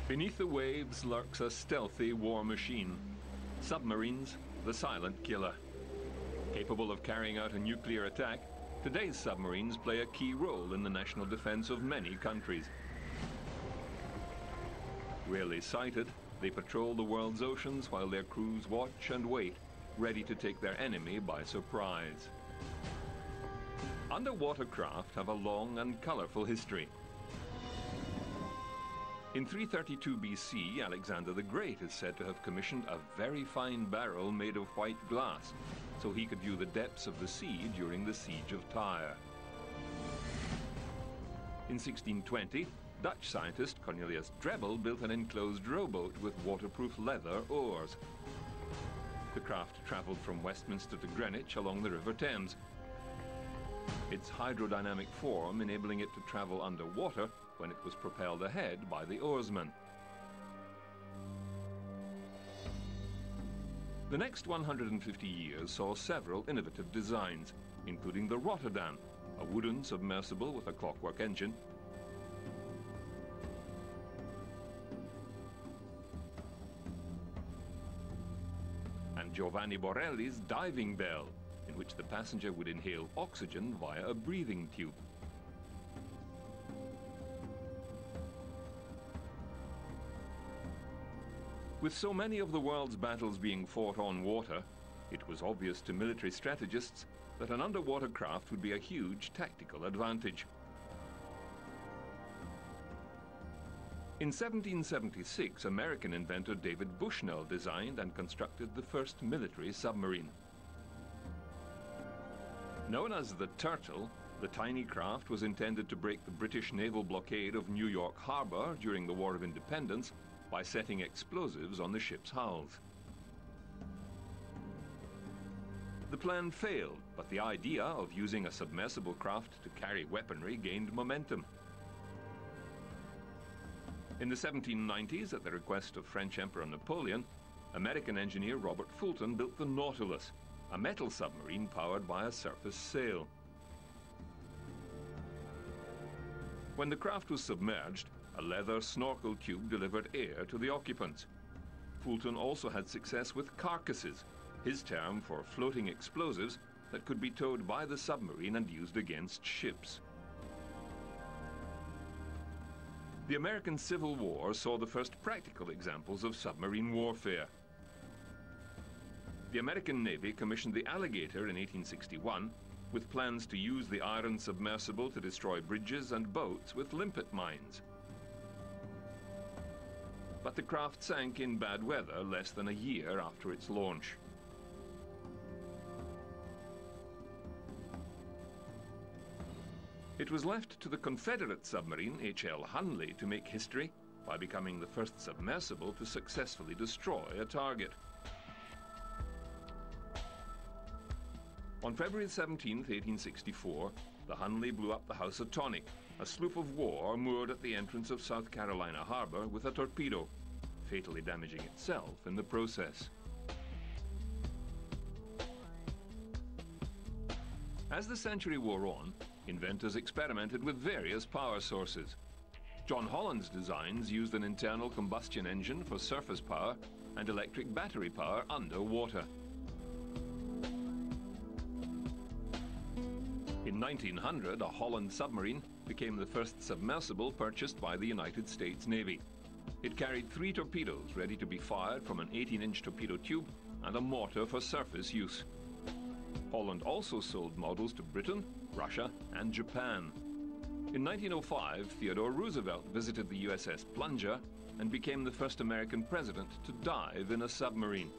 Beneath the waves lurks a stealthy war machine. Submarines, the silent killer. Capable of carrying out a nuclear attack, today's submarines play a key role in the national defense of many countries. Rarely sighted, they patrol the world's oceans while their crews watch and wait, ready to take their enemy by surprise. Underwater craft have a long and colourful history. In 332 BC, Alexander the Great is said to have commissioned a very fine barrel made of white glass, so he could view the depths of the sea during the siege of Tyre. In 1620, Dutch scientist Cornelius Drebbel built an enclosed rowboat with waterproof leather oars. The craft travelled from Westminster to Greenwich along the River Thames, its hydrodynamic form enabling it to travel underwater when it was propelled ahead by the oarsmen. The next 150 years saw several innovative designs, including the Rotterdam, a wooden submersible with a clockwork engine, and Giovanni Borelli's diving bell, in which the passenger would inhale oxygen via a breathing tube. With so many of the world's battles being fought on water, it was obvious to military strategists that an underwater craft would be a huge tactical advantage. In 1776, American inventor David Bushnell designed and constructed the first military submarine. Known as the Turtle, the tiny craft was intended to break the British naval blockade of New York Harbor during the War of Independence by setting explosives on the ship's hulls. The plan failed, but the idea of using a submersible craft to carry weaponry gained momentum. In the 1790s, at the request of French Emperor Napoleon, American engineer Robert Fulton built the Nautilus, a metal submarine powered by a surface sail. When the craft was submerged, a leather snorkel tube delivered air to the occupants. Fulton also had success with carcasses, his term for floating explosives that could be towed by the submarine and used against ships. The American Civil War saw the first practical examples of submarine warfare. The American Navy commissioned the Alligator in 1861 with plans to use the iron submersible to destroy bridges and boats with limpet mines. But the craft sank in bad weather less than a year after its launch. It was left to the Confederate submarine H.L. Hunley to make history by becoming the first submersible to successfully destroy a target. On February 17, 1864, the Hunley blew up the Housatonic, a sloop of war moored at the entrance of South Carolina Harbor with a torpedo, fatally damaging itself in the process. As the century wore on, inventors experimented with various power sources. John Holland's designs used an internal combustion engine for surface power and electric battery power underwater. In 1900, a Holland submarine became the first submersible purchased by the United States Navy. It carried 3 torpedoes ready to be fired from an 18-inch torpedo tube and a mortar for surface use. Holland also sold models to Britain, Russia, and Japan. In 1905, Theodore Roosevelt visited the USS Plunger and became the first American president to dive in a submarine.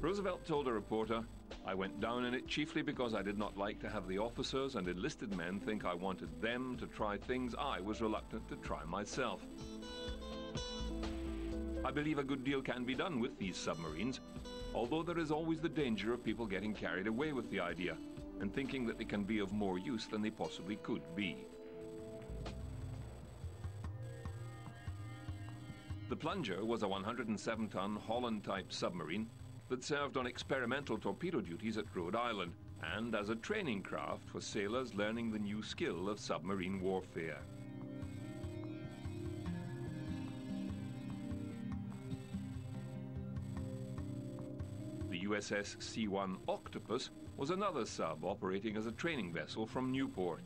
Roosevelt told a reporter, "I went down in it chiefly because I did not like to have the officers and enlisted men think I wanted them to try things I was reluctant to try myself." I believe a good deal can be done with these submarines, although there is always the danger of people getting carried away with the idea and thinking that they can be of more use than they possibly could be. The Plunger was a 107-ton Holland-type submarine that served on experimental torpedo duties at Rhode Island and as a training craft for sailors learning the new skill of submarine warfare. The USS C-1 Octopus was another sub operating as a training vessel from Newport.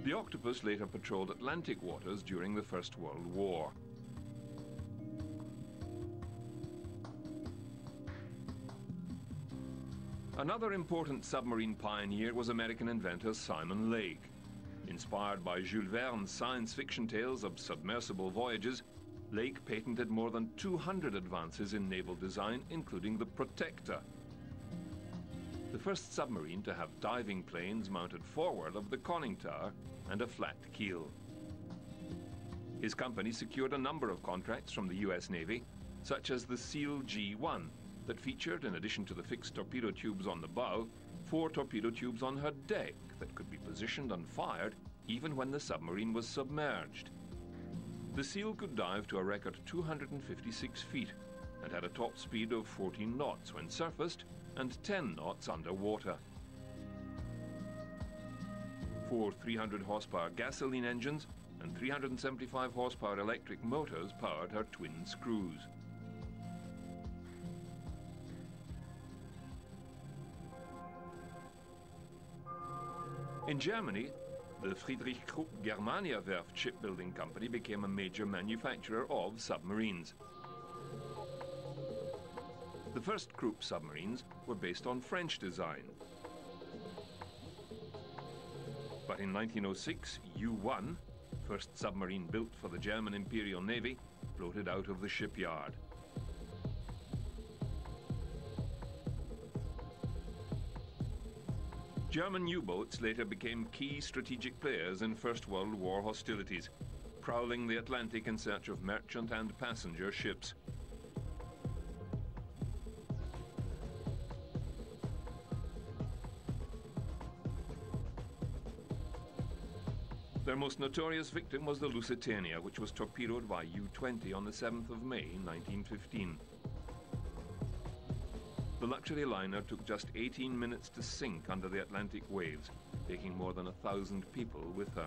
The Octopus later patrolled Atlantic waters during the First World War. Another important submarine pioneer was American inventor Simon Lake. Inspired by Jules Verne's science fiction tales of submersible voyages, Lake patented more than 200 advances in naval design, including the Protector, the first submarine to have diving planes mounted forward of the conning tower and a flat keel. His company secured a number of contracts from the US Navy, such as the SEAL G-1, that featured, in addition to the fixed torpedo tubes on the bow, 4 torpedo tubes on her deck that could be positioned and fired even when the submarine was submerged. The SEAL could dive to a record 256 feet and had a top speed of 14 knots when surfaced and 10 knots underwater. 4 300 horsepower gasoline engines and 375 horsepower electric motors powered her twin screws. In Germany, the Friedrich Krupp Germania Werft shipbuilding company became a major manufacturer of submarines. The first Krupp submarines were based on French design. But in 1906, U-1, first submarine built for the German Imperial Navy, floated out of the shipyard. German U-boats later became key strategic players in First World War hostilities, prowling the Atlantic in search of merchant and passenger ships. Their most notorious victim was the Lusitania, which was torpedoed by U-20 on the 7th of May, 1915. The luxury liner took just 18 minutes to sink under the Atlantic waves, taking more than 1,000 people with her.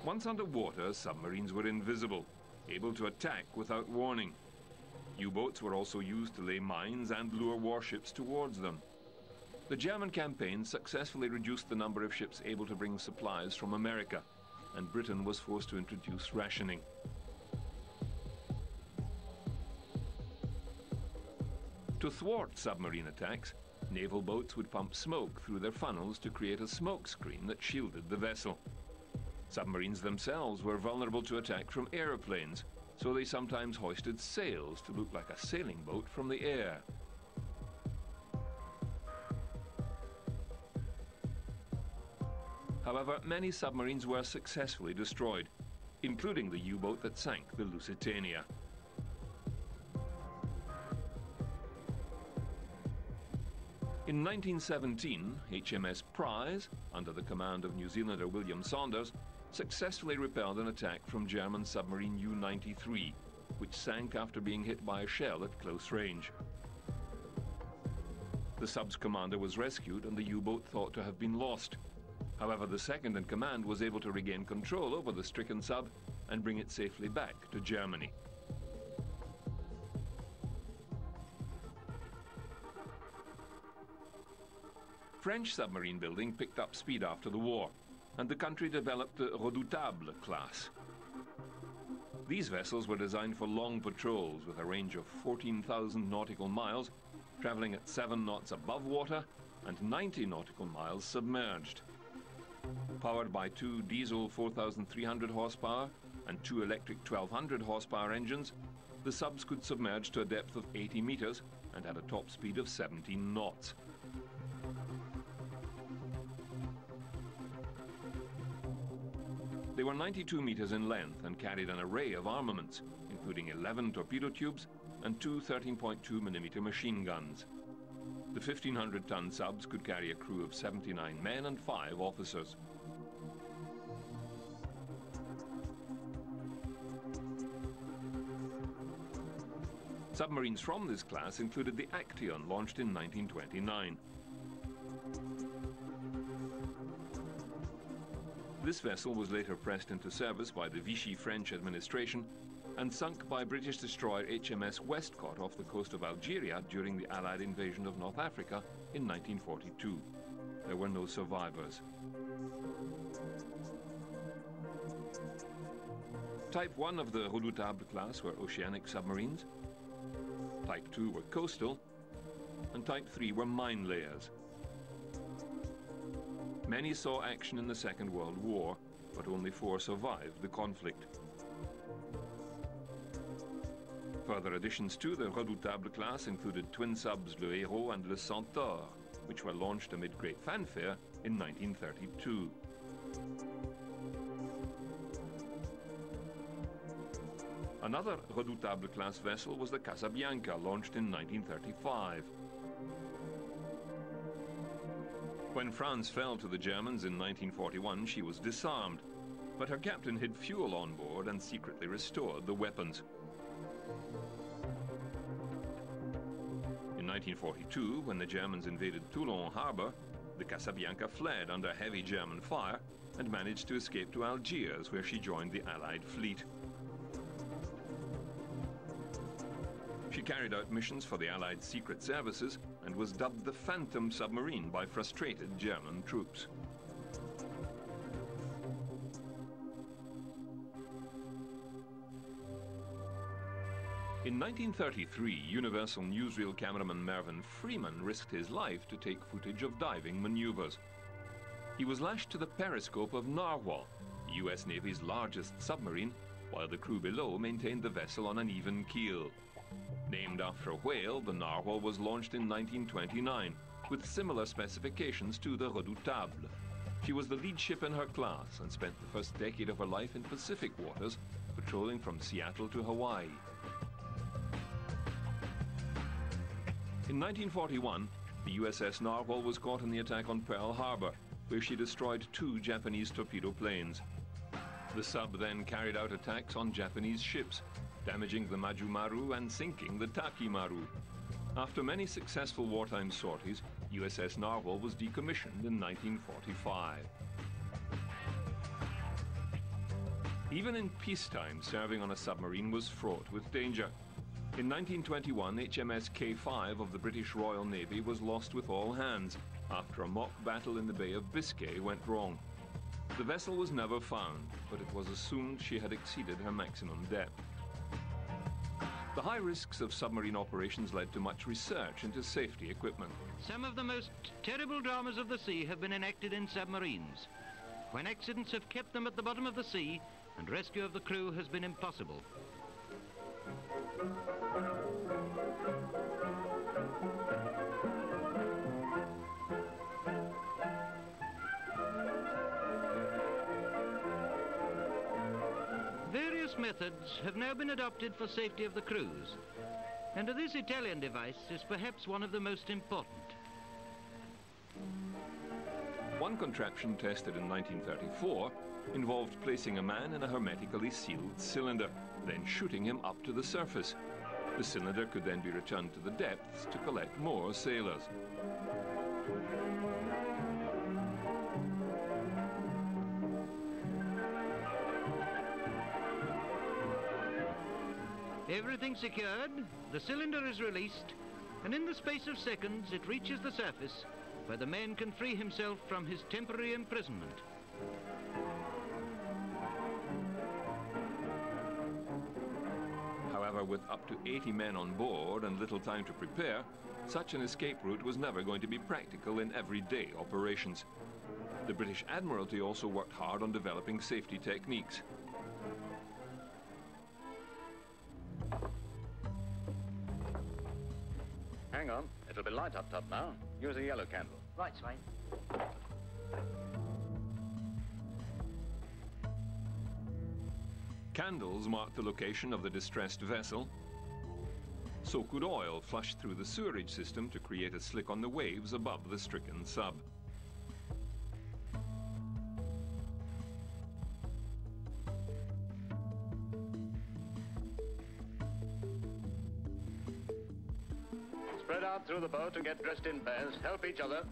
Once underwater, submarines were invisible, able to attack without warning. U-boats were also used to lay mines and lure warships towards them. The German campaign successfully reduced the number of ships able to bring supplies from America, and Britain was forced to introduce rationing. To thwart submarine attacks, naval boats would pump smoke through their funnels to create a smoke screen that shielded the vessel. Submarines themselves were vulnerable to attack from aeroplanes, so they sometimes hoisted sails to look like a sailing boat from the air. However, many submarines were successfully destroyed, including the U-boat that sank the Lusitania. In 1917, HMS Prize, under the command of New Zealander William Saunders, successfully repelled an attack from German submarine U-93, which sank after being hit by a shell at close range. The sub's commander was rescued and the U-boat thought to have been lost. However, the second-in-command was able to regain control over the stricken sub and bring it safely back to Germany. French submarine building picked up speed after the war, and the country developed the Redoutable class. These vessels were designed for long patrols with a range of 14,000 nautical miles, traveling at 7 knots above water and 90 nautical miles submerged. Powered by 2 diesel 4,300 horsepower and 2 electric 1,200 horsepower engines, the subs could submerge to a depth of 80 meters and had a top speed of 17 knots. They were 92 meters in length and carried an array of armaments, including 11 torpedo tubes and 2 13.2mm machine guns. The 1,500-ton subs could carry a crew of 79 men and 5 officers. Submarines from this class included the Action, launched in 1929. This vessel was later pressed into service by the Vichy French administration and sunk by British destroyer HMS Westcott off the coast of Algeria during the Allied invasion of North Africa in 1942. There were no survivors. Type 1 of the Redoutable class were oceanic submarines. Type 2 were coastal, and Type 3 were mine layers. Many saw action in the Second World War, but only 4 survived the conflict. Further additions to the Redoutable class included twin subs Le Héros and Le Centaure, which were launched amid great fanfare in 1932. Another Redoutable class vessel was the Casabianca, launched in 1935. When France fell to the Germans in 1941, she was disarmed, but her captain hid fuel on board and secretly restored the weapons. In 1942, when the Germans invaded Toulon harbor, the Casabianca fled under heavy German fire and managed to escape to Algiers, where she joined the Allied fleet. She carried out missions for the Allied secret services and was dubbed the Phantom Submarine by frustrated German troops. In 1933, Universal newsreel cameraman Mervyn Freeman risked his life to take footage of diving maneuvers. He was lashed to the periscope of Narwhal, the US Navy's largest submarine, while the crew below maintained the vessel on an even keel. Named after a whale, the Narwhal was launched in 1929, with similar specifications to the Redoutable. She was the lead ship in her class and spent the first decade of her life in Pacific waters, patrolling from Seattle to Hawaii. In 1941, the USS Narwhal was caught in the attack on Pearl Harbor, where she destroyed 2 Japanese torpedo planes. The sub then carried out attacks on Japanese ships, damaging the Majumaru and sinking the Takimaru. After many successful wartime sorties, USS Narwhal was decommissioned in 1945. Even in peacetime, serving on a submarine was fraught with danger. In 1921, HMS K5 of the British Royal Navy was lost with all hands after a mock battle in the Bay of Biscay went wrong. The vessel was never found, but it was assumed she had exceeded her maximum depth. The high risks of submarine operations led to much research into safety equipment. Some of the most terrible dramas of the sea have been enacted in submarines, when accidents have kept them at the bottom of the sea and rescue of the crew has been impossible. Various methods have now been adopted for safety of the crews, and this Italian device is perhaps one of the most important. One contraption tested in 1934 involved placing a man in a hermetically sealed cylinder, then shooting him up to the surface. The cylinder could then be returned to the depths to collect more sailors. Everything secured, the cylinder is released, and in the space of seconds it reaches the surface, where the man can free himself from his temporary imprisonment. However, with up to 80 men on board and little time to prepare, such an escape route was never going to be practical in everyday operations. The British Admiralty also worked hard on developing safety techniques. Hang on, it'll be light up top now. Use a yellow candle. Right, Swain. Candles marked the location of the distressed vessel. So could oil flush through the sewerage system to create a slick on the waves above the stricken sub. out through the boat and get dressed in pairs. Help each other.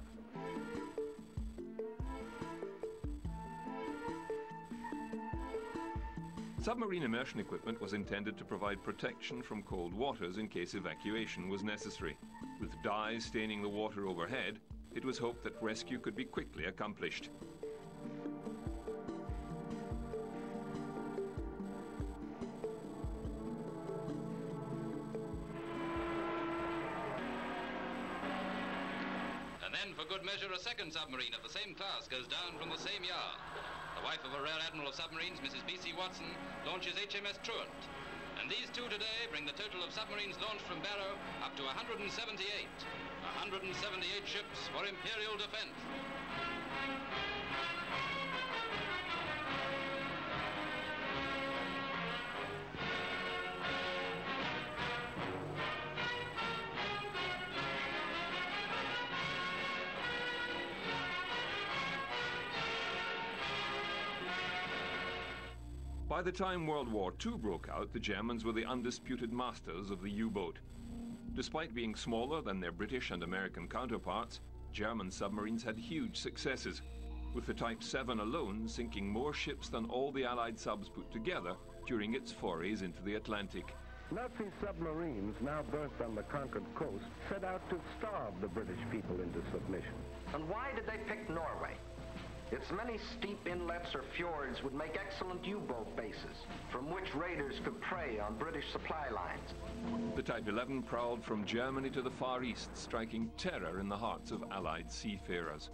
Submarine immersion equipment was intended to provide protection from cold waters in case evacuation was necessary. With dyes staining the water overhead, it was hoped that rescue could be quickly accomplished. And then, for good measure, a second submarine of the same class goes down from the same yard. The wife of a Rear Admiral of Submarines, Mrs. B.C. Watson, launches HMS Truant. And these two today bring the total of submarines launched from Barrow up to 178. 178 ships for Imperial defense. By the time World War II broke out, the Germans were the undisputed masters of the U-boat. Despite being smaller than their British and American counterparts, German submarines had huge successes, with the Type 7 alone sinking more ships than all the Allied subs put together during its forays into the Atlantic. Nazi submarines, now berthed on the conquered coast, set out to starve the British people into submission. And why did they pick Norway? Its many steep inlets or fjords would make excellent U-boat bases, from which raiders could prey on British supply lines. The Type 11 prowled from Germany to the Far East, striking terror in the hearts of Allied seafarers.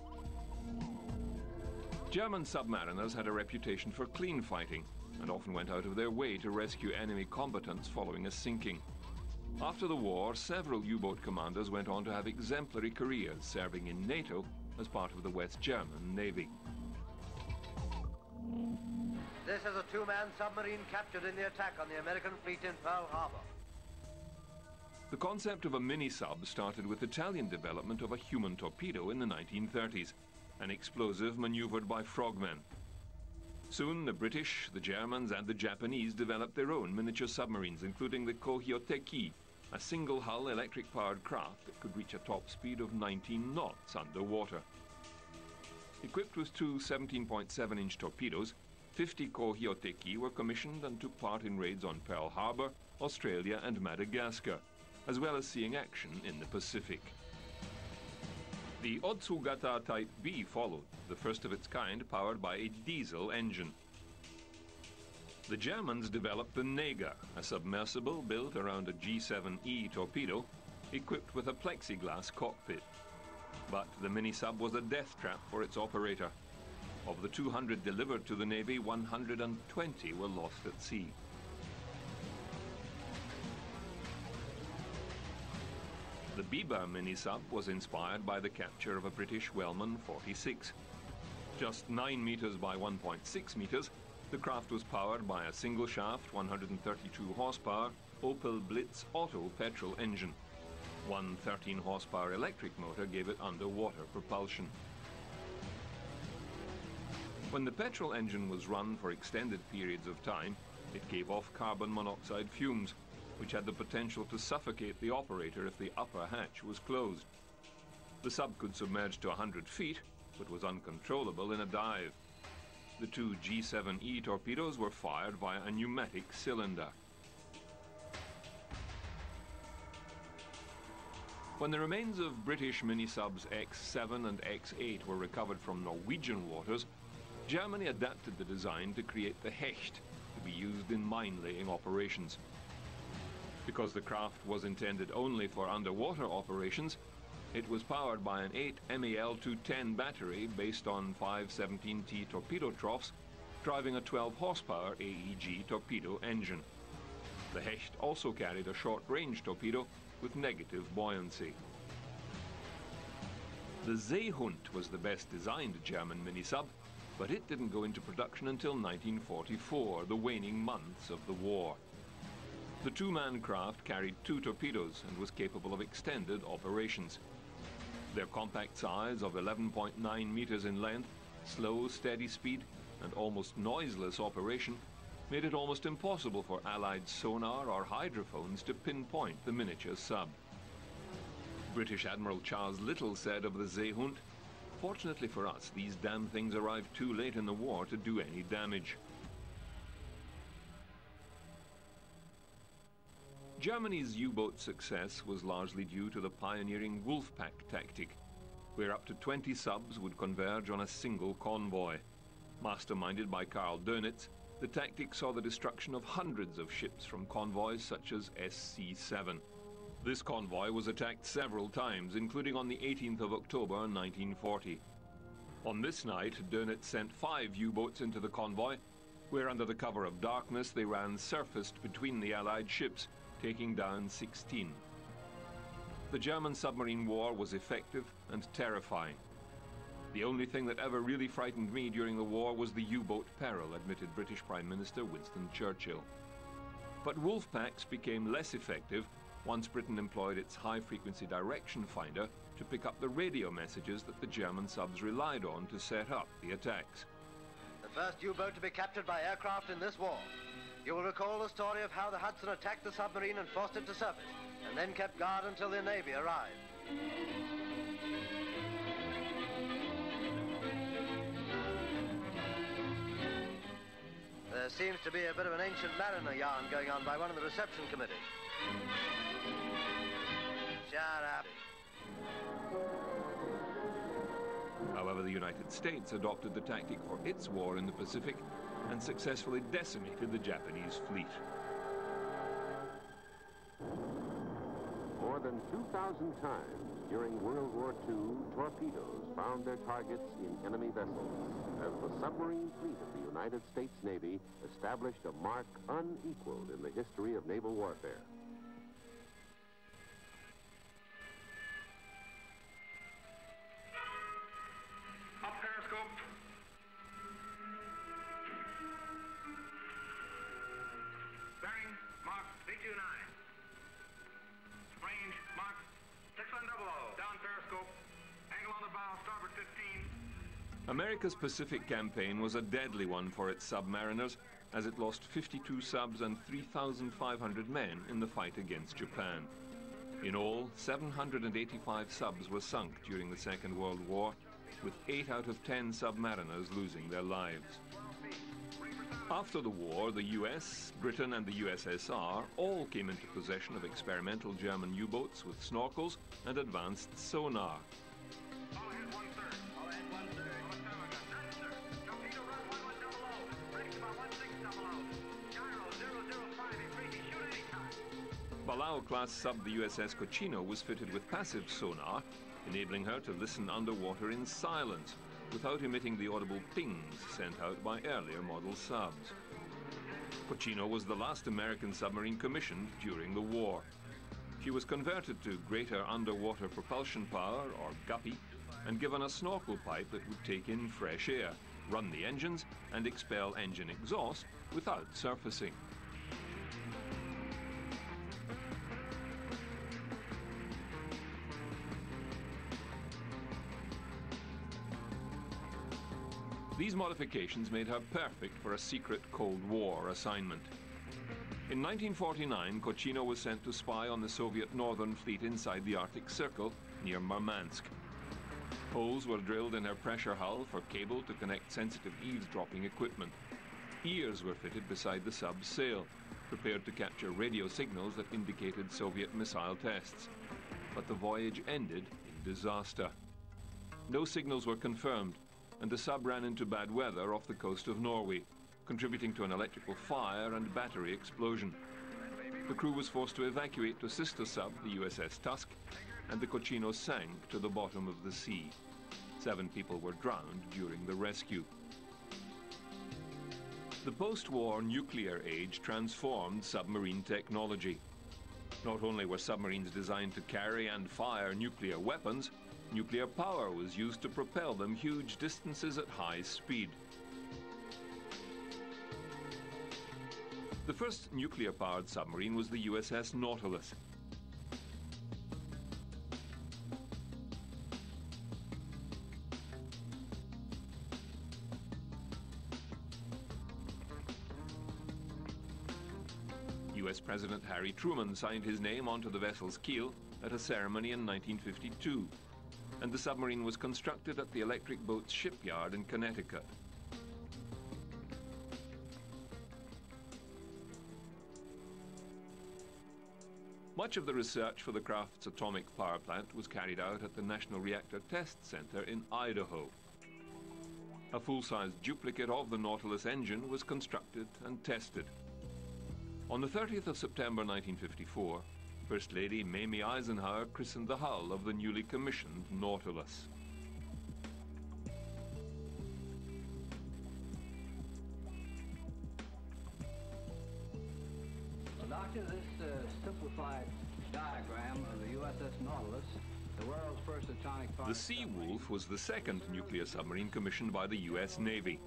German submariners had a reputation for clean fighting, and often went out of their way to rescue enemy combatants following a sinking. After the war, several U-boat commanders went on to have exemplary careers, serving in NATO as part of the West German Navy. This is a two-man submarine captured in the attack on the American fleet in Pearl Harbor. The concept of a mini-sub started with Italian development of a human torpedo in the 1930s, an explosive maneuvered by frogmen. Soon the British, the Germans and the Japanese developed their own miniature submarines, including the Kohyoteki, a single-hull electric-powered craft that could reach a top speed of 19 knots underwater. Equipped with two 17.7-inch torpedoes, 50 Kohyoteki were commissioned and took part in raids on Pearl Harbor, Australia and Madagascar, as well as seeing action in the Pacific. The Otsugata Type B followed, the first of its kind powered by a diesel engine. The Germans developed the Neger, a submersible built around a G7E torpedo, equipped with a plexiglass cockpit. But the mini-sub was a death trap for its operator. Of the 200 delivered to the Navy, 120 were lost at sea. The Biber mini-sub was inspired by the capture of a British Wellman 46. Just 9 meters by 1.6 meters, the craft was powered by a single-shaft, 132 horsepower Opel Blitz Auto petrol engine. One 13-horsepower electric motor gave it underwater propulsion. When the petrol engine was run for extended periods of time, it gave off carbon monoxide fumes, which had the potential to suffocate the operator if the upper hatch was closed. The sub could submerge to 100 feet, but was uncontrollable in a dive. The two G7E torpedoes were fired via a pneumatic cylinder. When the remains of British mini-subs X7 and X8 were recovered from Norwegian waters, Germany adapted the design to create the Hecht, to be used in mine-laying operations. Because the craft was intended only for underwater operations, it was powered by an 8 MAL-210 battery based on 5 17T torpedo troughs, driving a 12-horsepower AEG torpedo engine. The Hecht also carried a short-range torpedo with negative buoyancy. The Seehund was the best designed German mini-sub, but it didn't go into production until 1944, the waning months of the war. The two-man craft carried 2 torpedoes and was capable of extended operations. Their compact size of 11.9 meters in length, slow, steady speed, and almost noiseless operation made it almost impossible for Allied sonar or hydrophones to pinpoint the miniature sub. British Admiral Charles Little said of the Seehund, "Fortunately for us, these damn things arrived too late in the war to do any damage." Germany's U-boat success was largely due to the pioneering Wolfpack tactic, where up to 20 subs would converge on a single convoy. Masterminded by Karl Dönitz, the tactic saw the destruction of hundreds of ships from convoys such as SC-7. This convoy was attacked several times, including on the 18th of October 1940. On this night, Dönitz sent 5 U-boats into the convoy, where under the cover of darkness they ran surfaced between the Allied ships, taking down 16. The German submarine war was effective and terrifying. "The only thing that ever really frightened me during the war was the U-boat peril," admitted British Prime Minister Winston Churchill. But Wolfpacks became less effective once Britain employed its high-frequency direction finder to pick up the radio messages that the German subs relied on to set up the attacks. The first U-boat to be captured by aircraft in this war. You will recall the story of how the Hudson attacked the submarine and forced it to surface, and then kept guard until the Navy arrived. There seems to be a bit of an ancient mariner yarn going on by one of the reception committee. Shut up. However, the United States adopted the tactic for its war in the Pacific and successfully decimated the Japanese fleet. More than 2,000 times during World War II, torpedoes found their targets in enemy vessels as the submarine fleet of the United States Navy established a mark unequaled in the history of naval warfare. Up periscope. Bearing, mark 329. Range, mark 6100. Down periscope. Angle on the bow, starboard 15. America's Pacific campaign was a deadly one for its submariners, as it lost 52 subs and 3,500 men in the fight against Japan. In all, 785 subs were sunk during the Second World War, with 8 out of 10 submariners losing their lives. After the war, the US, Britain and the USSR all came into possession of experimental German U-boats with snorkels and advanced sonar. Palau-class sub the USS Cochino was fitted with passive sonar, enabling her to listen underwater in silence, without emitting the audible pings sent out by earlier model subs. Cochino was the last American submarine commissioned during the war. She was converted to greater underwater propulsion power, or guppy, and given a snorkel pipe that would take in fresh air, run the engines, and expel engine exhaust without surfacing. These modifications made her perfect for a secret Cold War assignment. In 1949, Cochino was sent to spy on the Soviet Northern Fleet inside the Arctic Circle near Murmansk. Holes were drilled in her pressure hull for cable to connect sensitive eavesdropping equipment. Ears were fitted beside the sub's sail, prepared to capture radio signals that indicated Soviet missile tests. But the voyage ended in disaster. No signals were confirmed, and the sub ran into bad weather off the coast of Norway, contributing to an electrical fire and battery explosion. The crew was forced to evacuate to sister sub, the USS Tusk, and the Cochino sank to the bottom of the sea. 7 people were drowned during the rescue. The post-war nuclear age transformed submarine technology. Not only were submarines designed to carry and fire nuclear weapons, nuclear power was used to propel them huge distances at high speed. The first nuclear-powered submarine was the USS Nautilus. US President Harry Truman signed his name onto the vessel's keel at a ceremony in 1952, and the submarine was constructed at the Electric Boats shipyard in Connecticut. Much of the research for the craft's atomic power plant was carried out at the National Reactor Test Center in Idaho. A full-size duplicate of the Nautilus engine was constructed and tested. On the 30th of September 1954, First Lady Mamie Eisenhower christened the hull of the newly commissioned Nautilus. Well, Doctor, this simplified diagram of the USS Nautilus, the world's first atomic power... The Seawolf was the second nuclear submarine commissioned by the U.S. Navy.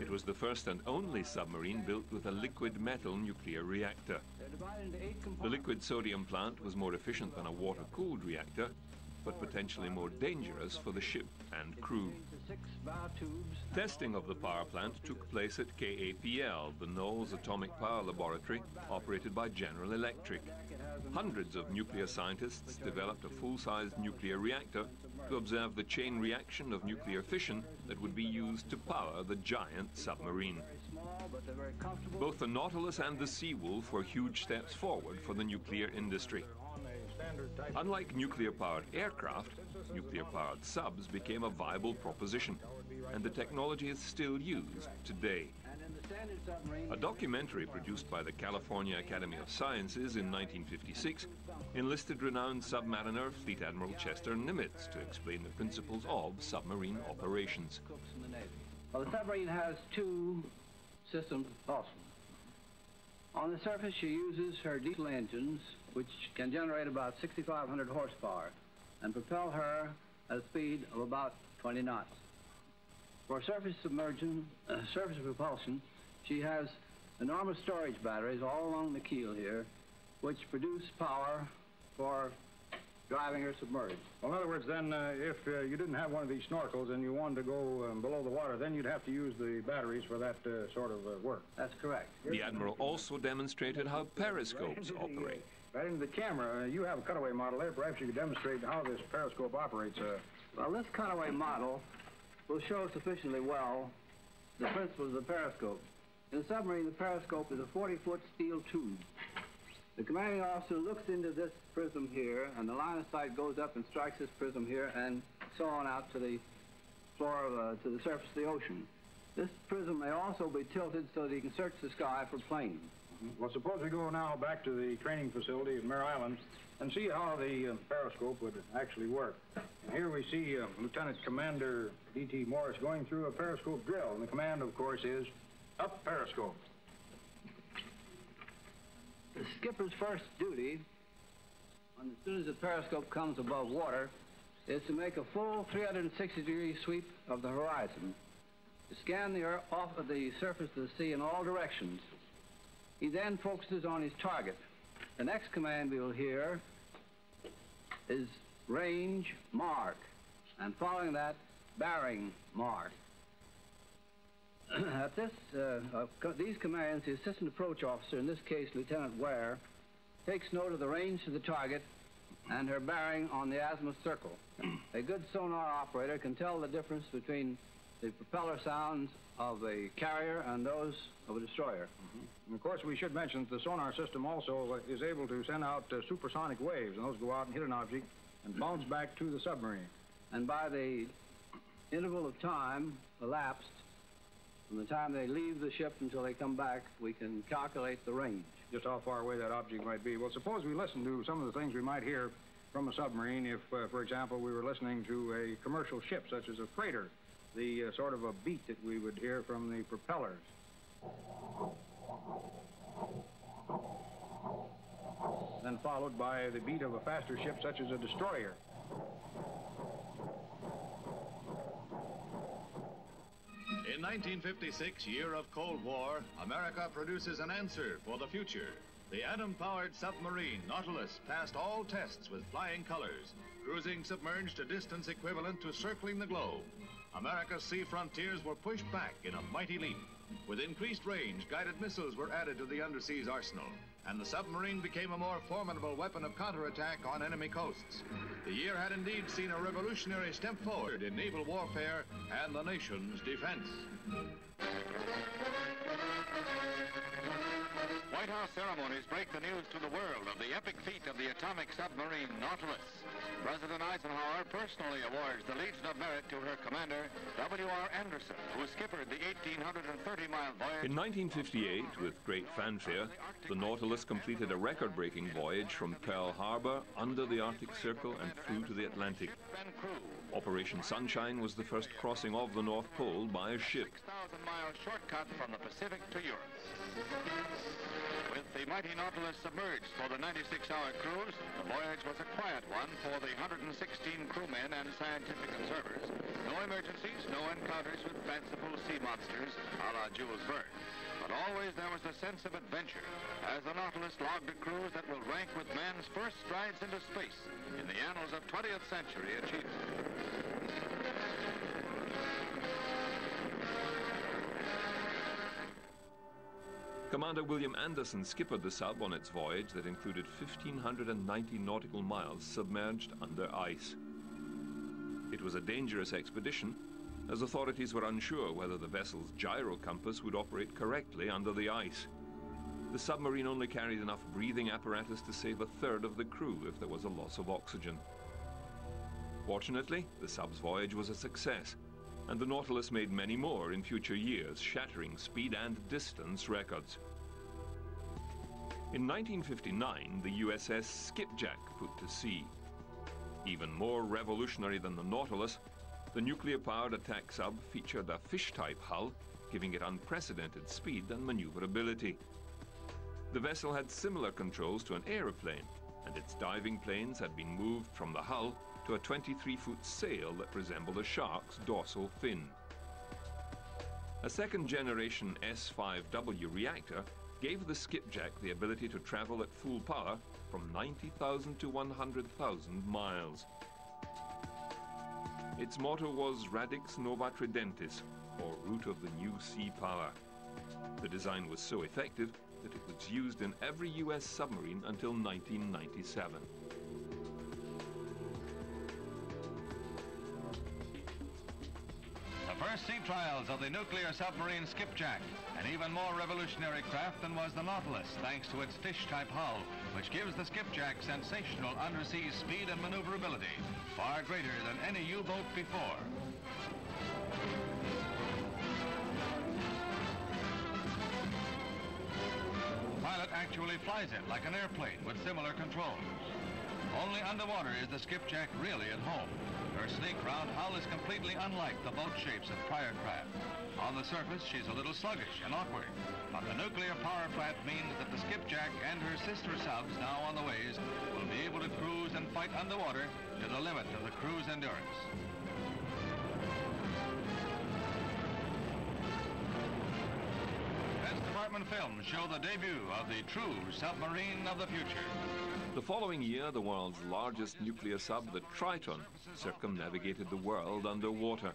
It was the first and only submarine built with a liquid metal nuclear reactor. The liquid sodium plant was more efficient than a water-cooled reactor, but potentially more dangerous for the ship and crew. Testing of the power plant took place at KAPL, the Knowles Atomic Power Laboratory, operated by General Electric. Hundreds of nuclear scientists developed a full-sized nuclear reactor to observe the chain reaction of nuclear fission that would be used to power the giant submarine. Both the Nautilus and the Seawolf were huge steps forward for the nuclear industry. Unlike nuclear-powered aircraft, nuclear-powered subs became a viable proposition, and the technology is still used today. A documentary produced by the California Academy of Sciences in 1956 enlisted renowned submariner Fleet Admiral Chester Nimitz to explain the principles of submarine operations. Well, the submarine has two systems also. On the surface, she uses her diesel engines, which can generate about 6,500 horsepower and propel her at a speed of about 20 knots. For surface propulsion, she has enormous storage batteries all along the keel here, which produce power for driving her submerged. Well, in other words, then, if you didn't have one of these snorkels and you wanted to go below the water, then you'd have to use the batteries for that sort of work. That's correct. The Admiral also demonstrated how periscopes operate. Right into the camera. You have a cutaway model there. Perhaps you could demonstrate how this periscope operates. Well, this cutaway model will show sufficiently well the principles of the periscope. In a submarine, the periscope is a 40-foot steel tube. The commanding officer looks into this prism here, and the line of sight goes up and strikes this prism here, and so on out to the floor to the surface of the ocean. This prism may also be tilted so that you can search the sky for planes. Well, suppose we go now back to the training facility at Mare Island and see how the periscope would actually work. And here we see Lieutenant Commander D.T. Morris going through a periscope drill, and the command, of course, is up periscope. The skipper's first duty, as soon as the periscope comes above water, is to make a full 360-degree sweep of the horizon, to scan the earth off of the surface of the sea in all directions. He then focuses on his target. The next command we will hear is range mark, and following that, bearing mark. At these commands, the assistant approach officer, in this case Lieutenant Ware, takes note of the range to the target and her bearing on the azimuth circle. A good sonar operator can tell the difference between the propeller sounds of a carrier and those of a destroyer. And of course, we should mention that the sonar system also is able to send out supersonic waves, and those go out and hit an object and bounce back to the submarine. And by the interval of time elapsed from the time they leave the ship until they come back, we can calculate the range. Just how far away that object might be. Well, suppose we listen to some of the things we might hear from a submarine if, for example, we were listening to a commercial ship, such as a freighter, the sort of a beat that we would hear from the propellers. Then followed by the beat of a faster ship, such as a destroyer. In 1956, year of Cold War, America produces an answer for the future. The atom-powered submarine Nautilus passed all tests with flying colors, cruising submerged a distance equivalent to circling the globe. America's sea frontiers were pushed back in a mighty leap. With increased range, guided missiles were added to the underseas arsenal, and the submarine became a more formidable weapon of counterattack on enemy coasts. The year had indeed seen a revolutionary step forward in naval warfare and the nation's defense. White House ceremonies break the news to the world of the epic feat of the atomic submarine Nautilus. President Eisenhower personally awards the Legion of Merit to her commander, W.R. Anderson, who skippered the 1,830-mile voyage. In 1958, with great fanfare, the Nautilus completed a record-breaking voyage from Pearl Harbor, under the Arctic Circle, and through to the Atlantic. Operation Sunshine was the first crossing of the North Pole by a ship. 6,000-mile shortcut from the Pacific to Europe. With the mighty Nautilus submerged for the 96-hour cruise, the voyage was a quiet one for the 116 crewmen and scientific observers. No emergencies, no encounters with fanciful sea monsters a la Jules Verne. But always there was a sense of adventure as the Nautilus logged a cruise that will rank with man's first strides into space in the annals of 20th century achievement. Commander William Anderson skippered the sub on its voyage that included 1,590 nautical miles submerged under ice. It was a dangerous expedition, as authorities were unsure whether the vessel's gyro compass would operate correctly under the ice. The submarine only carried enough breathing apparatus to save a third of the crew if there was a loss of oxygen. Fortunately, the sub's voyage was a success, and the Nautilus made many more in future years, shattering speed and distance records. In 1959, the USS Skipjack put to sea. Even more revolutionary than the Nautilus, the nuclear-powered attack sub featured a fish-type hull, giving it unprecedented speed and maneuverability. The vessel had similar controls to an aeroplane, and its diving planes had been moved from the hull to a 23-foot sail that resembled a shark's dorsal fin. A second-generation S5W reactor gave the Skipjack the ability to travel at full power from 90,000 to 100,000 miles. Its motto was Radix Nova Tridentis, or Root of the New Sea Power. The design was so effective that it was used in every US submarine until 1997. The first sea trials of the nuclear submarine Skipjack, an even more revolutionary craft than was the Nautilus, thanks to its fish-type hull, which gives the Skipjack sensational undersea speed and maneuverability, far greater than any U-boat before. The pilot actually flies it like an airplane with similar controls. Only underwater is the Skipjack really at home. Her sleek round hull is completely unlike the boat shapes of prior craft. On the surface, she's a little sluggish and awkward, but the nuclear power plant means that the Skipjack and her sister subs now on the ways will be able to cruise and fight underwater to the limit of the crew's endurance. Defense Department films show the debut of the true submarine of the future. The following year, the world's largest nuclear sub, the Triton, circumnavigated the world underwater,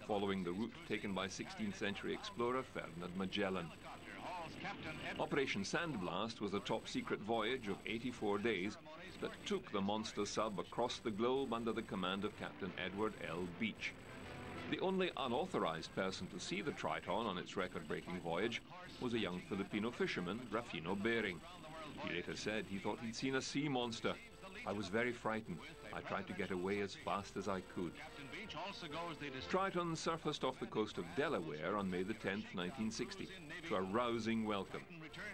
following the route taken by 16th century explorer Ferdinand Magellan. Operation Sandblast was a top-secret voyage of 84 days that took the monster sub across the globe under the command of Captain Edward L. Beach. The only unauthorized person to see the Triton on its record-breaking voyage was a young Filipino fisherman, Rafino Bering. He later said he thought he'd seen a sea monster. I was very frightened. I tried to get away as fast as I could. Triton surfaced off the coast of Delaware on May the 10th, 1960, to a rousing welcome,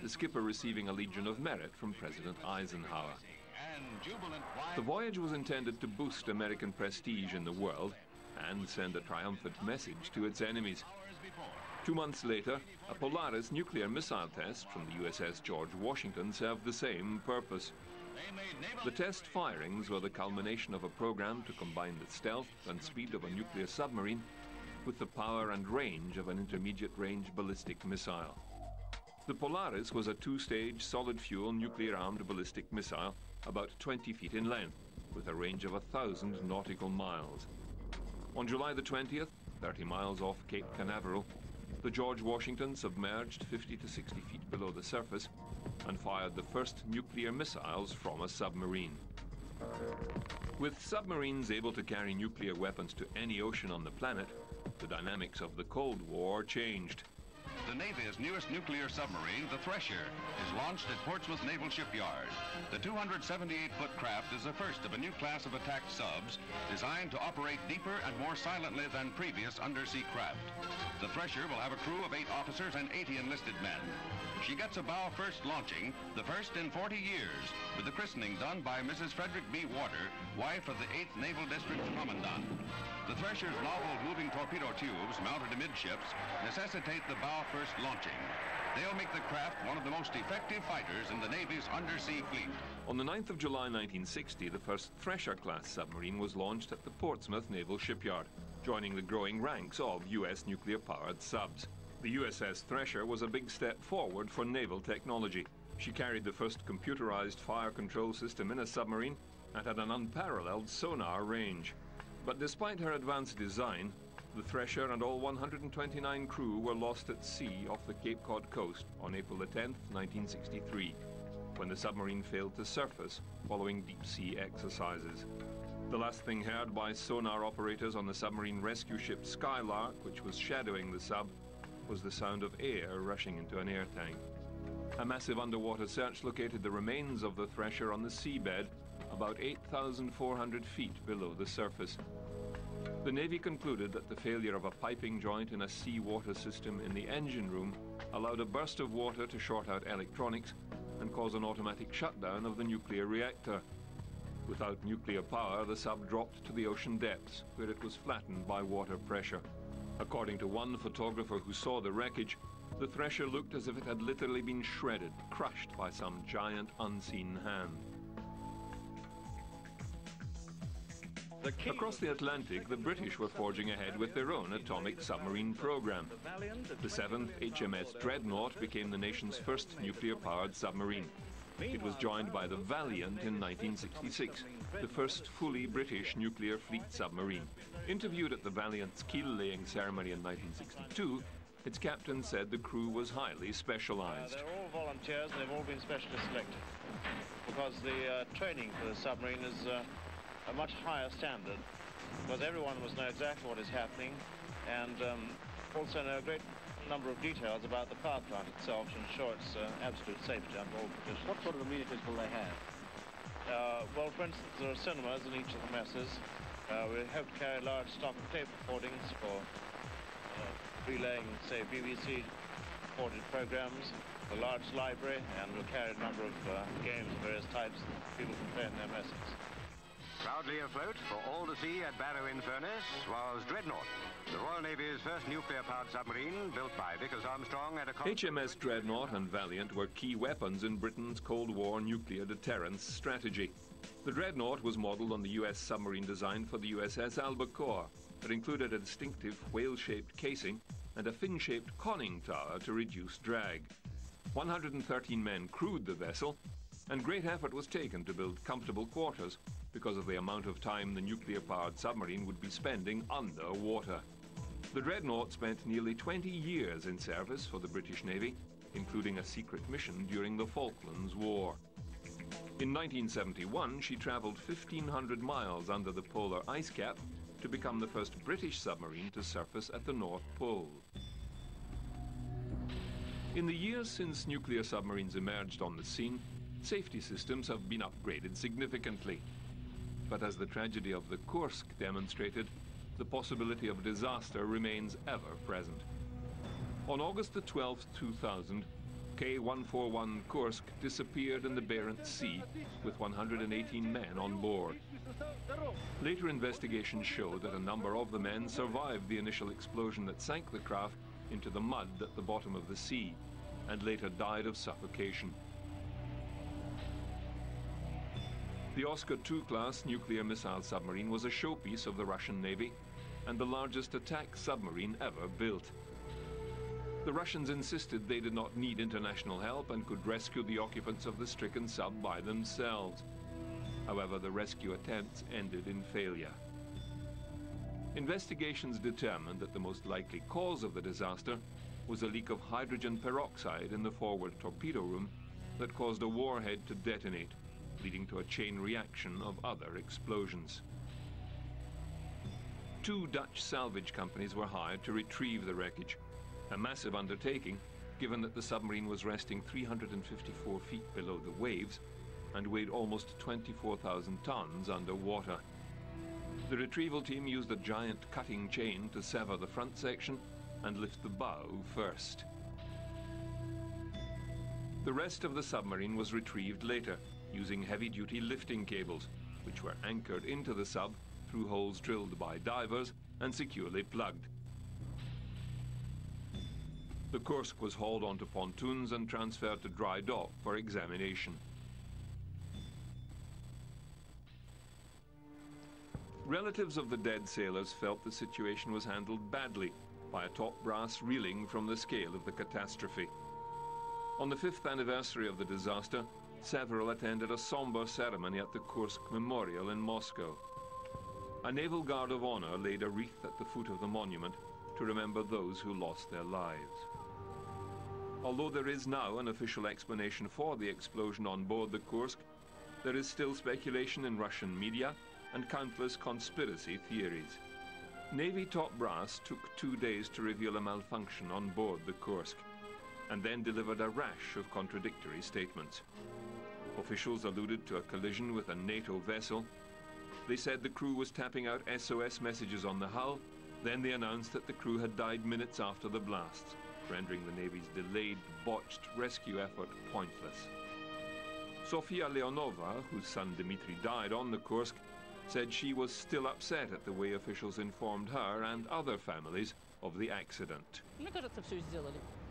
the skipper receiving a Legion of Merit from President Eisenhower. The voyage was intended to boost American prestige in the world and send a triumphant message to its enemies. 2 months later, a Polaris nuclear missile test from the USS George Washington served the same purpose. The test firings were the culmination of a program to combine the stealth and speed of a nuclear submarine with the power and range of an intermediate-range ballistic missile. The Polaris was a 2-stage solid-fuel nuclear-armed ballistic missile about 20 feet in length, with a range of 1,000 nautical miles. On July the 20th, 30 miles off Cape Canaveral, the George Washington submerged 50 to 60 feet below the surface and fired the first nuclear missiles from a submarine. With submarines able to carry nuclear weapons to any ocean on the planet, the dynamics of the Cold War changed. The Navy's newest nuclear submarine, the Thresher, is launched at Portsmouth Naval Shipyard. The 278-foot craft is the first of a new class of attack subs designed to operate deeper and more silently than previous undersea craft. The Thresher will have a crew of 8 officers and 80 enlisted men. She gets a bow first launching, the first in 40 years, with the christening done by Mrs. Frederick B. Warder, wife of the 8th Naval District Commandant. The Thresher's novel moving torpedo tubes mounted amidships necessitate the bow first launching. They'll make the craft one of the most effective fighters in the Navy's undersea fleet. On the 9th of July 1960, the first Thresher-class submarine was launched at the Portsmouth Naval Shipyard, joining the growing ranks of U.S. nuclear-powered subs. The USS Thresher was a big step forward for naval technology. She carried the first computerized fire control system in a submarine and had an unparalleled sonar range. But despite her advanced design, the Thresher and all 129 crew were lost at sea off the Cape Cod coast on April 10, 1963, when the submarine failed to surface following deep-sea exercises. The last thing heard by sonar operators on the submarine rescue ship Skylark, which was shadowing the sub, was the sound of air rushing into an air tank. A massive underwater search located the remains of the Thresher on the seabed, about 8,400 feet below the surface. The Navy concluded that the failure of a piping joint in a seawater system in the engine room allowed a burst of water to short out electronics and cause an automatic shutdown of the nuclear reactor. Without nuclear power, the sub dropped to the ocean depths, where it was flattened by water pressure. According to one photographer who saw the wreckage, the Thresher looked as if it had literally been shredded, crushed by some giant unseen hand. Across the Atlantic, the British were forging ahead with their own atomic submarine program. The 7th HMS Dreadnought became the nation's first nuclear-powered submarine. It was joined by the Valiant in 1966, the first fully British nuclear fleet submarine. Interviewed at the Valiant's keel-laying ceremony in 1962, its captain said the crew was highly specialized. They're all volunteers and they've all been specially selected because the training for the submarine is a much higher standard, because everyone must know exactly what is happening and also know a great number of details about the power plant itself to ensure its absolute safety under all conditions. What sort of amenities will they have? Well, for instance, there are cinemas in each of the messes. We hope to carry a large stock of tape recordings for relaying, say, BBC-reported programs, a large library, and we'll carry a number of games of various types that people can play in their messes. Proudly afloat for all to see at Barrow-in-Furness was Dreadnought, the Royal Navy's first nuclear-powered submarine built by Vickers Armstrong at a... HMS Dreadnought and Valiant were key weapons in Britain's Cold War nuclear deterrence strategy. The Dreadnought was modelled on the U.S. submarine design for the USS Albacore. It included a distinctive whale-shaped casing and a fin-shaped conning tower to reduce drag. 113 men crewed the vessel, and great effort was taken to build comfortable quarters because of the amount of time the nuclear-powered submarine would be spending underwater. The Dreadnought spent nearly 20 years in service for the British Navy, including a secret mission during the Falklands War. In 1971, she travelled 1,500 miles under the polar ice cap to become the first British submarine to surface at the North Pole. In the years since nuclear submarines emerged on the scene, safety systems have been upgraded significantly. But as the tragedy of the Kursk demonstrated, the possibility of disaster remains ever present. On August the 12th, 2000, K-141 Kursk disappeared in the Barents Sea with 118 men on board. Later investigations showed that a number of the men survived the initial explosion that sank the craft into the mud at the bottom of the sea, and later died of suffocation. The Oscar II-class nuclear missile submarine was a showpiece of the Russian Navy and the largest attack submarine ever built. The Russians insisted they did not need international help and could rescue the occupants of the stricken sub by themselves. However, the rescue attempts ended in failure. Investigations determined that the most likely cause of the disaster was a leak of hydrogen peroxide in the forward torpedo room that caused a warhead to detonate, leading to a chain reaction of other explosions. 2 Dutch salvage companies were hired to retrieve the wreckage, a massive undertaking given that the submarine was resting 354 feet below the waves and weighed almost 24,000 tons underwater. The retrieval team used a giant cutting chain to sever the front section and lift the bow first. The rest of the submarine was retrieved later using heavy-duty lifting cables, which were anchored into the sub through holes drilled by divers and securely plugged. The Kursk was hauled onto pontoons and transferred to dry dock for examination. Relatives of the dead sailors felt the situation was handled badly by a top brass reeling from the scale of the catastrophe. On the 5th anniversary of the disaster, several attended a somber ceremony at the Kursk Memorial in Moscow. A Naval Guard of Honor laid a wreath at the foot of the monument to remember those who lost their lives. Although there is now an official explanation for the explosion on board the Kursk, there is still speculation in Russian media and countless conspiracy theories. Navy top brass took 2 days to reveal a malfunction on board the Kursk, and then delivered a rash of contradictory statements. Officials alluded to a collision with a NATO vessel. They said the crew was tapping out SOS messages on the hull. Then they announced that the crew had died minutes after the blasts, rendering the Navy's delayed, botched rescue effort pointless. Sofia Leonova, whose son Dmitry died on the Kursk, said she was still upset at the way officials informed her and other families of the accident.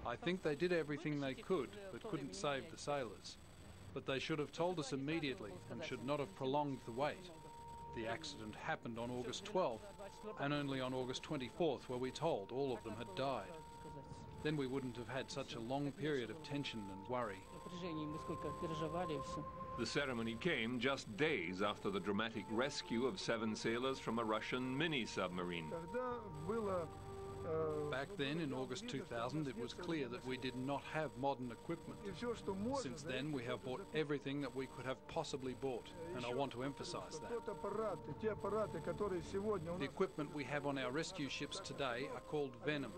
I think they did everything they could, but couldn't save the sailors. But they should have told us immediately and should not have prolonged the wait. The accident happened on August 12th, and only on August 24th were we told all of them had died. Then we wouldn't have had such a long period of tension and worry. The ceremony came just days after the dramatic rescue of 7 sailors from a Russian mini-submarine. Back then, in August 2000, it was clear that we did not have modern equipment. Since then, we have bought everything that we could have possibly bought, and I want to emphasize that. The equipment we have on our rescue ships today are called Venom.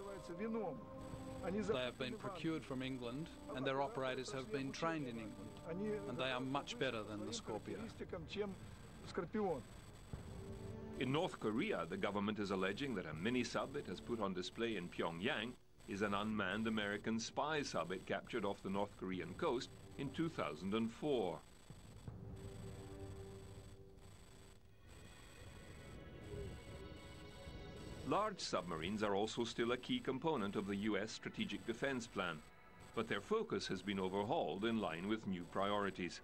They have been procured from England, and their operators have been trained in England, and they are much better than the Scorpio. In North Korea, the government is alleging that a mini-sub it has put on display in Pyongyang is an unmanned American spy sub it captured off the North Korean coast in 2004. Large submarines are also still a key component of the US Strategic Defense Plan, but their focus has been overhauled in line with new priorities.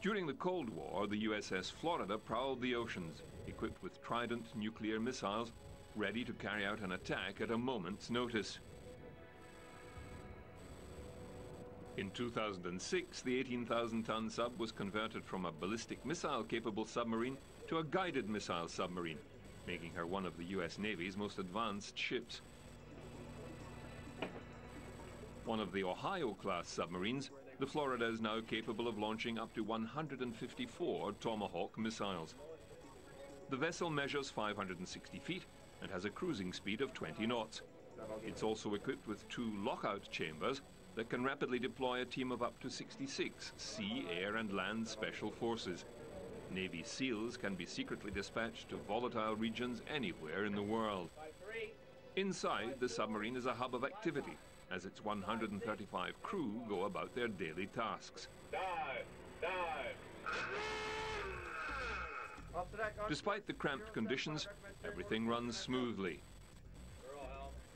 During the Cold War, the USS Florida prowled the oceans, equipped with Trident nuclear missiles, ready to carry out an attack at a moment's notice. In 2006, the 18,000-ton sub was converted from a ballistic missile-capable submarine to a guided missile submarine, making her one of the US Navy's most advanced ships. One of the Ohio-class submarines, the Florida is now capable of launching up to 154 Tomahawk missiles. The vessel measures 560 feet and has a cruising speed of 20 knots. It's also equipped with 2 lockout chambers that can rapidly deploy a team of up to 66 sea, air, and land special forces. Navy SEALs can be secretly dispatched to volatile regions anywhere in the world. Inside, the submarine is a hub of activity, as its 135 crew go about their daily tasks. Dive! Dive! Despite the cramped conditions, everything runs smoothly.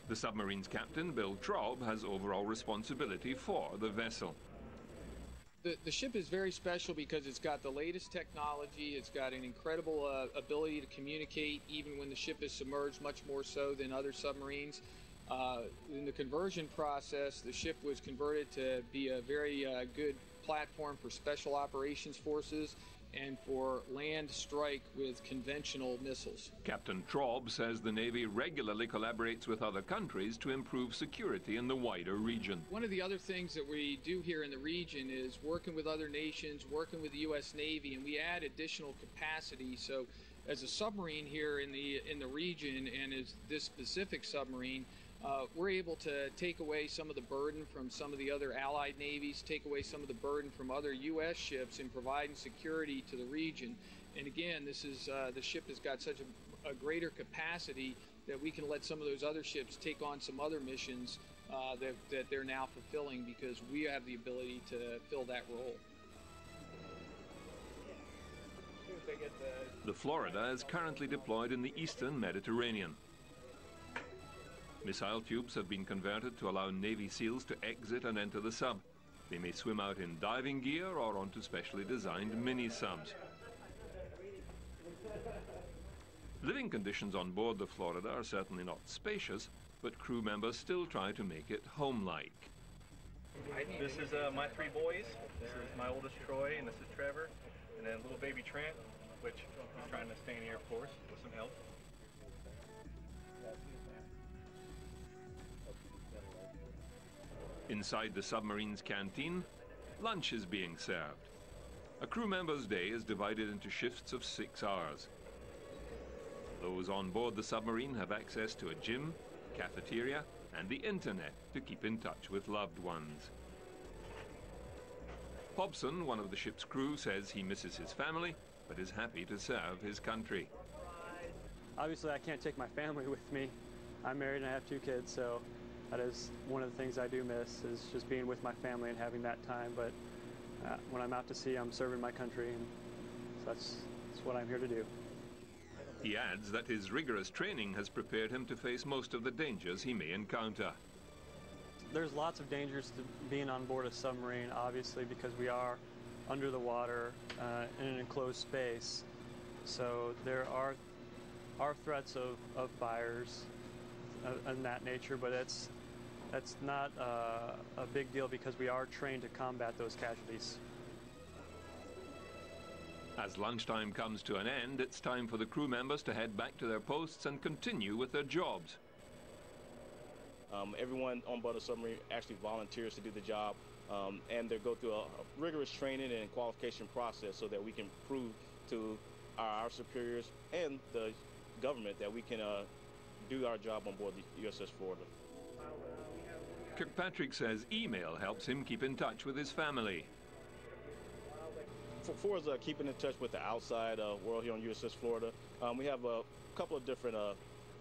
The submarine's captain, Bill Traub, has overall responsibility for the vessel. The ship is very special because it's got the latest technology. It's got an incredible ability to communicate even when the ship is submerged, much more so than other submarines. In the conversion process, the ship was converted to be a very good platform for special operations forces and for land strike with conventional missiles. Captain Traub says the Navy regularly collaborates with other countries to improve security in the wider region. One of the other things that we do here in the region is working with other nations, working with the U.S. Navy, and we add additional capacity. So as a submarine here in the region, and as this specific submarine, we're able to take away some of the burden from some of the other allied navies, take away some of the burden from other U.S. ships in providing security to the region. And again, this is the ship has got such a greater capacity that we can let some of those other ships take on some other missions that they're now fulfilling, because we have the ability to fill that role. The Florida is currently deployed in the eastern Mediterranean. Missile tubes have been converted to allow Navy SEALs to exit and enter the sub. They may swim out in diving gear or onto specially designed mini-subs. Living conditions on board the Florida are certainly not spacious, but crew members still try to make it home-like. This is my three boys. This is my oldest, Troy, and this is Trevor. And then little baby Trent, which he's trying to stay in the Air Force with some help. Inside the submarine's canteen, lunch is being served. A crew member's day is divided into shifts of 6 hours. Those on board the submarine have access to a gym, cafeteria, and the internet to keep in touch with loved ones. Hobson, one of the ship's crew, says he misses his family, but is happy to serve his country. Obviously, I can't take my family with me. I'm married and I have 2 kids, so that is one of the things I do miss, is just being with my family and having that time. But when I'm out to sea, I'm serving my country, and so that's what I'm here to do. He adds that his rigorous training has prepared him to face most of the dangers he may encounter. There's lots of dangers to being on board a submarine, obviously, because we are under the water in an enclosed space. So there are threats of fires and that nature, but that's not a big deal because we are trained to combat those casualties. As lunchtime comes to an end, it's time for the crew members to head back to their posts and continue with their jobs. Everyone on board a submarine actually volunteers to do the job, and they go through a rigorous training and qualification process so that we can prove to our superiors and the government that we can do our job on board the USS Florida. Kirkpatrick says email helps him keep in touch with his family. For us keeping in touch with the outside world here on USS Florida, we have a couple of different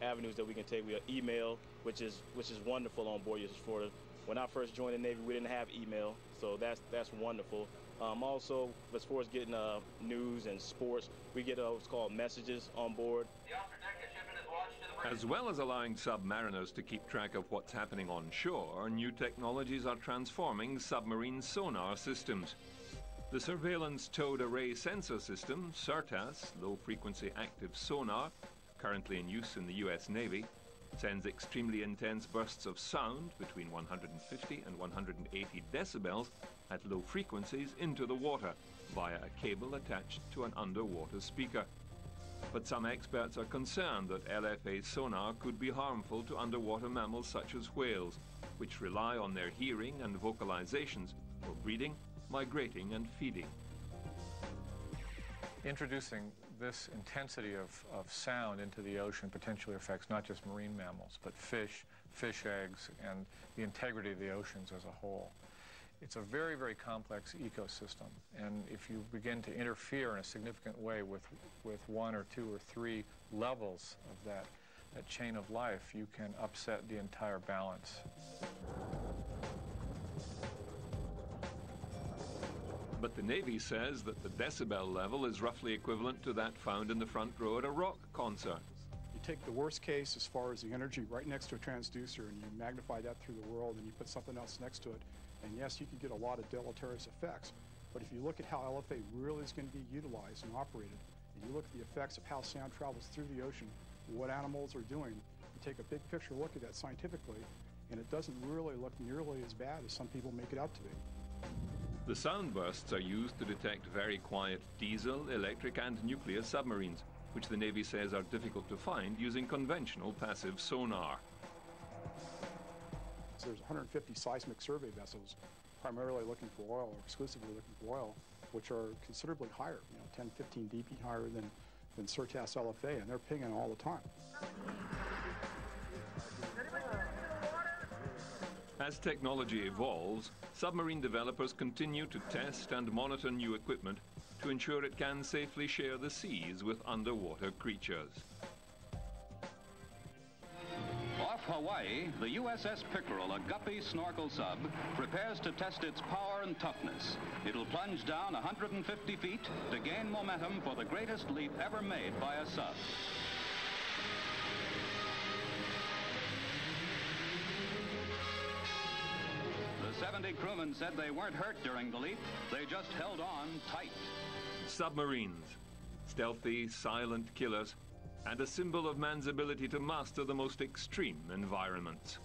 avenues that we can take. We have email, which is wonderful on board USS Florida. When I first joined the Navy, we didn't have email, so that's wonderful. Also, as far as getting news and sports, we get what's called messages on board. As well as allowing submariners to keep track of what's happening on shore, new technologies are transforming submarine sonar systems. The Surveillance Towed Array Sensor System, SIRTAS, low-frequency active sonar, currently in use in the U.S. Navy, sends extremely intense bursts of sound between 150 and 180 decibels at low frequencies into the water via a cable attached to an underwater speaker. But some experts are concerned that LFA sonar could be harmful to underwater mammals such as whales, which rely on their hearing and vocalizations for breeding, migrating, and feeding. Introducing this intensity of sound into the ocean potentially affects not just marine mammals, but fish eggs, and the integrity of the oceans as a whole. It's a very, very complex ecosystem, and if you begin to interfere in a significant way with 1 or 2 or 3 levels of that chain of life, you can upset the entire balance. But the Navy says that the decibel level is roughly equivalent to that found in the front row at a rock concert. You take the worst case as far as the energy right next to a transducer and you magnify that through the world and you put something else next to it, and yes, you can get a lot of deleterious effects. But if you look at how LFA really is going to be utilized and operated, and you look at the effects of how sound travels through the ocean, what animals are doing, you take a big picture look at that scientifically, and it doesn't really look nearly as bad as some people make it out to be. The The sound bursts are used to detect very quiet diesel, electric and nuclear submarines, which the Navy says are difficult to find using conventional passive sonar. There's 150 seismic survey vessels primarily looking for oil or exclusively looking for oil, which are considerably higher, 10, 15 dP higher than Surtas LFA, and they're pinging all the time. As technology evolves, submarine developers continue to test and monitor new equipment to ensure it can safely share the seas with underwater creatures. Off Hawaii, the USS Pickerel, a guppy snorkel sub, prepares to test its power and toughness. It'll plunge down 150 feet to gain momentum for the greatest leap ever made by a sub. The 70 crewmen said they weren't hurt during the leap. They just held on tight. Submarines, stealthy, silent killers, and a symbol of man's ability to master the most extreme environments.